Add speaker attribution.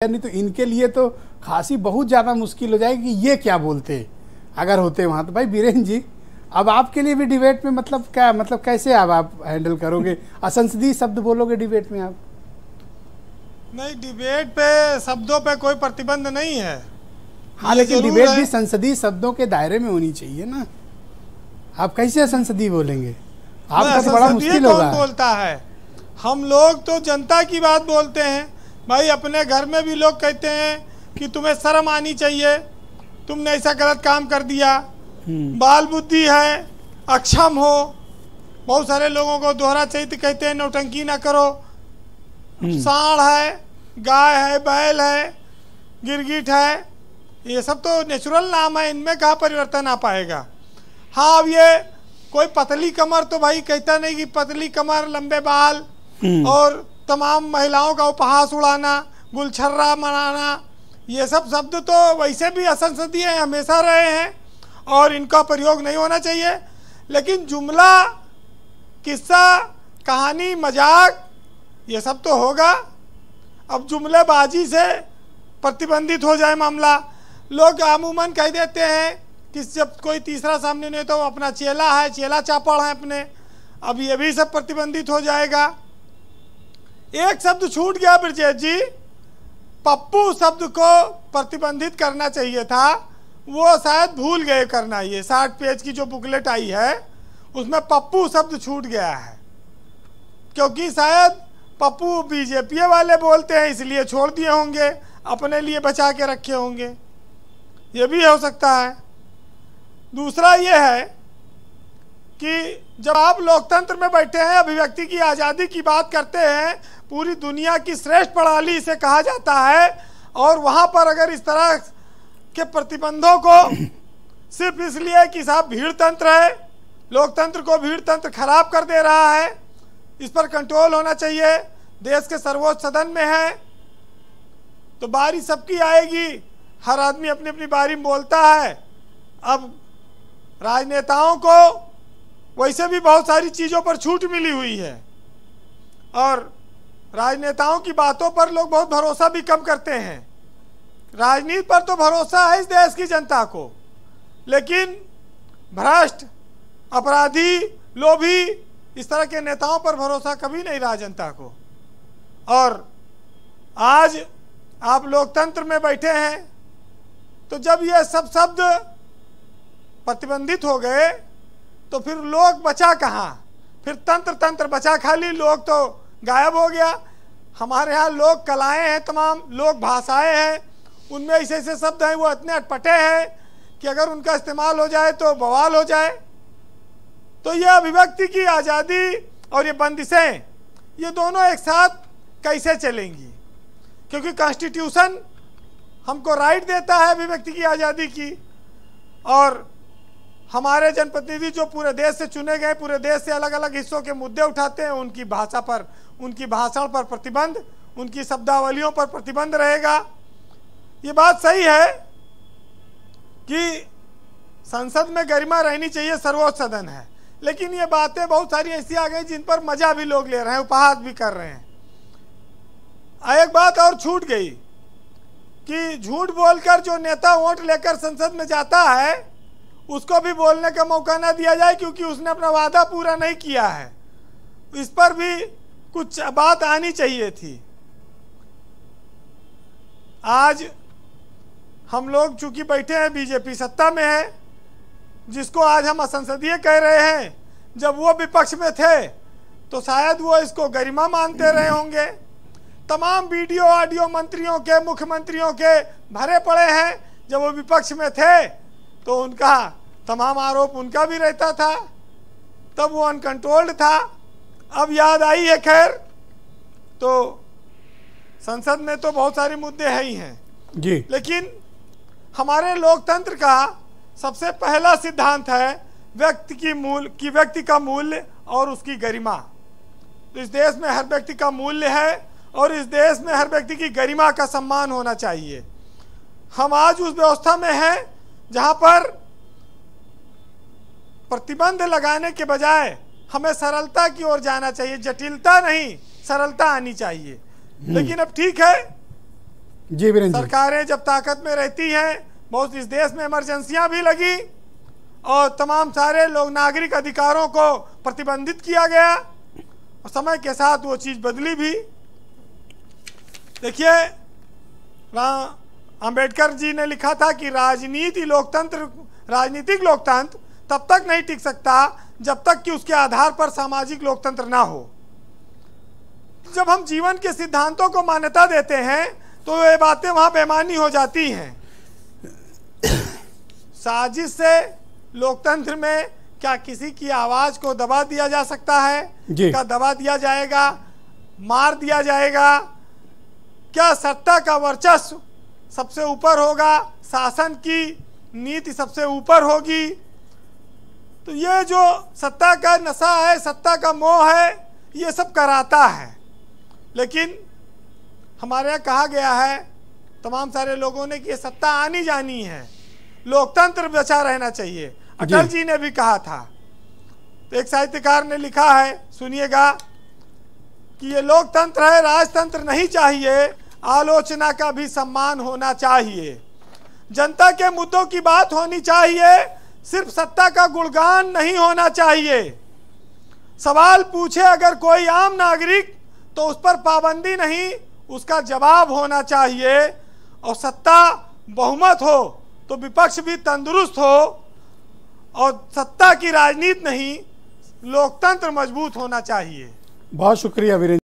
Speaker 1: नहीं तो इनके लिए तो खासी बहुत ज़्यादा मुश्किल हो जाएगी कि ये क्या बोलते अगर होते वहाँ। तो भाई बीरेन जी, अब आपके लिए भी डिबेट में मतलब क्या, मतलब कैसे आप हैंडल करोगे? असंसदीय शब्द बोलोगे डिबेट में आप?
Speaker 2: नहीं, डिबेट पे शब्दों पे कोई प्रतिबंध नहीं है।
Speaker 1: हाँ, लेकिन डिबेट भी संसदीय शब्दों के दायरे में होनी चाहिए ना। आप कैसे असंसदीय बोलेंगे? आपका तो बड़ा मुश्किल होगा।
Speaker 2: कौन बोलता है? हम लोग तो जनता की बात बोलते हैं भाई। अपने घर में भी लोग कहते हैं कि तुम्हें शर्म आनी चाहिए, तुमने ऐसा गलत काम कर दिया, बाल बुद्धि है, अक्षम हो। बहुत सारे लोगों को दोहरा चरित्र कहते हैं, नौटंकी ना करो। सांड है, गाय है, बैल है, गिरगिट है, ये सब तो नेचुरल नाम है, इनमें कहाँ परिवर्तन आ पाएगा। हाँ, अब ये कोई पतली कमर तो भाई कहता नहीं कि पतली कमर, लंबे बाल और तमाम महिलाओं का उपहास उड़ाना, गुलछर्रा मनाना, ये सब शब्द तो वैसे भी असंसदीय हमेशा रहे हैं और इनका प्रयोग नहीं होना चाहिए। लेकिन जुमला, किस्सा, कहानी, मजाक, ये सब तो होगा। अब जुमलेबाजी से प्रतिबंधित हो जाए मामला। लोग अमूमन कह देते हैं कि जब कोई तीसरा सामने नहीं तो अपना चेला है, चेला चापड़ है अपने। अब ये भी सब प्रतिबंधित हो जाएगा। एक शब्द छूट गया ब्रजेश जी, पप्पू शब्द को प्रतिबंधित करना चाहिए था, वो शायद भूल गए करना। ये 60 पेज की जो बुकलेट आई है उसमें पप्पू शब्द छूट गया है, क्योंकि शायद पप्पू बीजेपी वाले बोलते हैं इसलिए छोड़ दिए होंगे, अपने लिए बचा के रखे होंगे, ये भी हो सकता है। दूसरा ये है कि जब आप लोकतंत्र में बैठे हैं, अभिव्यक्ति की आज़ादी की बात करते हैं, पूरी दुनिया की श्रेष्ठ प्रणाली इसे कहा जाता है, और वहाँ पर अगर इस तरह के प्रतिबंधों को सिर्फ इसलिए कि साहब भीड़ तंत्र है, लोकतंत्र को भीड़ तंत्र खराब कर दे रहा है, इस पर कंट्रोल होना चाहिए, देश के सर्वोच्च सदन में है, तो बारी सबकी आएगी, हर आदमी अपनी अपनी बारी में बोलता है। अब राजनेताओं को वैसे भी बहुत सारी चीज़ों पर छूट मिली हुई है और राजनेताओं की बातों पर लोग बहुत भरोसा भी कम करते हैं। राजनीति पर तो भरोसा है इस देश की जनता को, लेकिन भ्रष्ट, अपराधी, लोभी, इस तरह के नेताओं पर भरोसा कभी नहीं रहा जनता को। और आज आप लोकतंत्र में बैठे हैं, तो जब ये सब शब्द प्रतिबंधित हो गए तो फिर लोग बचा कहाँ? फिर तंत्र बचा, खाली लोग तो गायब हो गया। हमारे यहाँ लोक कलाएं हैं, तमाम लोक भाषाएं हैं, उनमें ऐसे ऐसे शब्द हैं वो इतने अटपटे हैं कि अगर उनका इस्तेमाल हो जाए तो बवाल हो जाए। तो ये अभिव्यक्ति की आज़ादी और ये बंदिशें, ये दोनों एक साथ कैसे चलेंगी? क्योंकि कॉन्स्टिट्यूशन हमको राइट देता है अभिव्यक्ति की आज़ादी की, और हमारे जनप्रतिनिधि जो पूरे देश से चुने गए, पूरे देश से अलग अलग हिस्सों के मुद्दे उठाते हैं, उनकी भाषा पर, उनकी भाषण पर प्रतिबंध, उनकी शब्दावलियों पर प्रतिबंध रहेगा। ये बात सही है कि संसद में गरिमा रहनी चाहिए, सर्वोच्च सदन है, लेकिन ये बातें बहुत सारी ऐसी आ गई जिन पर मजा भी लोग ले रहे हैं, उपहास भी कर रहे हैं। एक बात और छूट गई कि झूठ बोलकर जो नेता वोट लेकर संसद में जाता है उसको भी बोलने का मौका ना दिया जाए, क्योंकि उसने अपना वादा पूरा नहीं किया है। इस पर भी कुछ बात आनी चाहिए थी। आज हम लोग चूंकि बैठे हैं, बीजेपी सत्ता में है, जिसको आज हम असंसदीय कह रहे हैं, जब वो विपक्ष में थे तो शायद वो इसको गरिमा मानते रहे होंगे। तमाम वीडियो ऑडियो मंत्रियों के, मुख्यमंत्रियों के भरे पड़े हैं। जब वो विपक्ष में थे तो उनका तमाम आरोप उनका भी रहता था, तब वो अनकंट्रोल्ड था। अब याद आई है, खैर, तो संसद में तो बहुत सारे मुद्दे हैं ही हैं
Speaker 1: जी,
Speaker 2: लेकिन हमारे लोकतंत्र का सबसे पहला सिद्धांत है व्यक्ति का मूल्य और उसकी गरिमा। तो इस देश में हर व्यक्ति का मूल्य है और इस देश में हर व्यक्ति की गरिमा का सम्मान होना चाहिए। हम आज उस व्यवस्था में हैं जहां पर प्रतिबंध लगाने के बजाय हमें सरलता की ओर जाना चाहिए, जटिलता नहीं, सरलता आनी चाहिए। लेकिन अब ठीक है,
Speaker 1: जी वीरेंद्र जी।
Speaker 2: सरकारें जब ताकत में रहती हैं, बहुत इस देश में इमरजेंसियां भी लगी और तमाम सारे लोग नागरिक अधिकारों को प्रतिबंधित किया गया और समय के साथ वो चीज़ बदली भी। देखिए अंबेडकर जी ने लिखा था कि राजनीतिक लोकतंत्र तब तक नहीं टिक सकता जब तक कि उसके आधार पर सामाजिक लोकतंत्र ना हो। जब हम जीवन के सिद्धांतों को मान्यता देते हैं तो ये बातें वहां बेमानी हो जाती हैं। साजिश से लोकतंत्र में क्या किसी की आवाज को दबा दिया जा सकता है? क्या दबा दिया जाएगा, मार दिया जाएगा? क्या सत्ता का वर्चस्व सबसे ऊपर होगा, शासन की नीति सबसे ऊपर होगी? तो ये जो सत्ता का नशा है, सत्ता का मोह है, ये सब कराता है। लेकिन हमारे यहाँ कहा गया है तमाम सारे लोगों ने कि ये सत्ता आनी जानी है, लोकतंत्र बचा रहना चाहिए। अटल जी ने भी कहा था। तो एक साहित्यकार ने लिखा है, सुनिएगा, कि ये लोकतंत्र है, राजतंत्र नहीं चाहिए, आलोचना का भी सम्मान होना चाहिए, जनता के मुद्दों की बात होनी चाहिए, सिर्फ सत्ता का गुणगान नहीं होना चाहिए। सवाल पूछे अगर कोई आम नागरिक तो उस पर पाबंदी नहीं, उसका जवाब होना चाहिए। और सत्ता बहुमत हो तो विपक्ष भी तंदुरुस्त हो, और सत्ता की राजनीति नहीं, लोकतंत्र मजबूत होना चाहिए।
Speaker 1: बहुत शुक्रिया वीरेंद्र।